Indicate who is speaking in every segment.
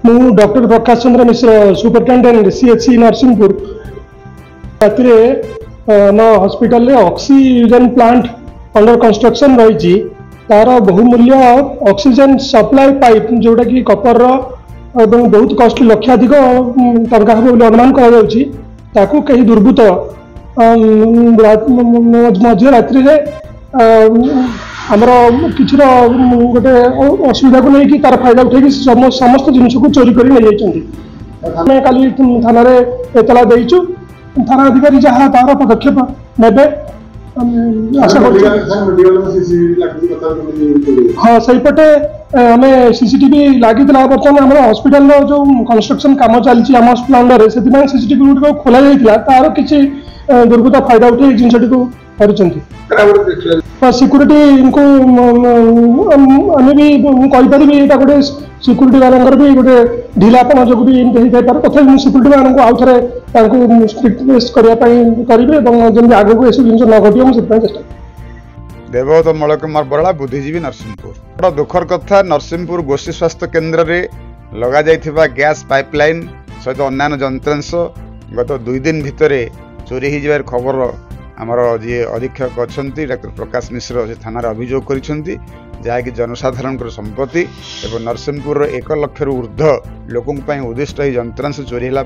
Speaker 1: ମୁଁ doctor Prakash Chandra Mishra superintendent CHC Narasinghpur ରାତିରେ ଆମ ହସ୍ପିଟାଲରେ ଅକ୍ସିଜେନ୍ ପ୍ଲାଣ୍ଟ अंडर कंस्ट्रक्शन रही तार बहुमूल्य ऑक्सीजन सप्लाई पाइप जोटा कि कपर बहुत कॉस्टली लक्षाधिक टंका हम अनुमान कर कई दुर्बृत्त मध्य रात्रि आमर किसी गोटे असुविधा को लेकिन तार फायदा उठे समस्त जिनस को चोरी कर काली थाना एतला देचु थाना अधिकारी जहाँ तार पदक्षेप ने हाँ सही पटे आम सीसीटीवी लगी बर्तमान आम हस्पिटाल जो कंस्ट्रक्शन काम चलती आम हस्पिटाल से सीसीटीवी गुड़ खोल जाता तार किसी दुर्बृत्त फायदा उठे जिनटी को सिक्यूरीटी को आम भी कहीपरि गोटे सिक्यूरीटी वाला भी गोटे ढिलापन जो भी होता है तथा सिक्यूरीटी वालों आउ थे स्ट्रिक्टनेस करेंगे जमी आगे को जिन न घटे मुझे चेष्टा
Speaker 2: देवत मल कुमार बराड़ा बुद्धिजीवी नरसिंहपुर बड़ा दुखर कथा नरसिंहपुर गोष्ठी स्वास्थ्य केन्द्र में लग जा गैस पाइपलाइन सहित अन्य जंत्रांश गत 2 दिन भितर चोरी हो जबार खबर आमर जी अधीक्षक अच्छा डॉक्टर प्रकाश मिश्र से थाना अभियोग कर जहाँकि जनसाधारण संपत्ति एवं नरसिंहपुर 1 लाख ऊर्ध्व लोकों उद्दिष्ट यंत्रांश चोरी है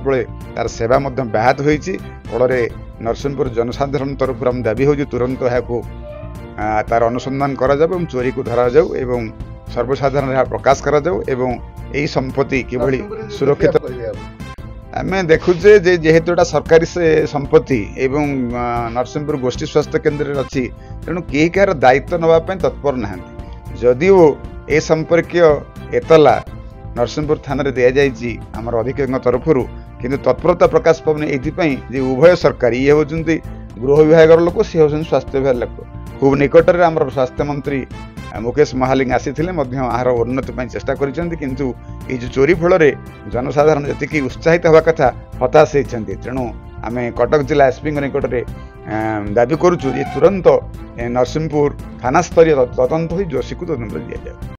Speaker 2: तार सेवा व्याहत होती फल नरसिंहपुर जनसाधारण तरफ आम दाबी हो तुरंत यहाँ तार अनुसंधान करा जाऊ चोरी को धरा जाऊ एवं सर्वसाधारण यहाँ प्रकाश करा जाऊ एवं यही संपत्ति किभली सुरक्षित आम देखुचे जेहेतु एटा सरकारी संपत्ति एवं नरसिंहपुर गोष्ठी स्वास्थ्य केन्द्र अच्छी तेणु कई कह दायित्व नापी तत्पर ना जदिओ ए संपर्कीय एतला नरसिंहपुर थाना दि जाइए आमर अधीक्षक तरफ किंतु तत्परता प्रकाश पाने ये उभय सरकारी ये होती गृह विभाग लोक सी हूँ स्वास्थ्य विभाग लोक खूब निकट में आम स्वास्थ्य मंत्री मुकेश महालिंग आसी आहार उन्नति चेष्टा किंतु ये जो चोरी फल जनसाधारण जी उत्साहित हवा कथा हताश होती तेणु आम कटक जिला एसपी निकट में दाबी करुचु तुरंत नरसिंहपुर थाना स्तरीय तदंत हो दोषी को तदंत दि जाए।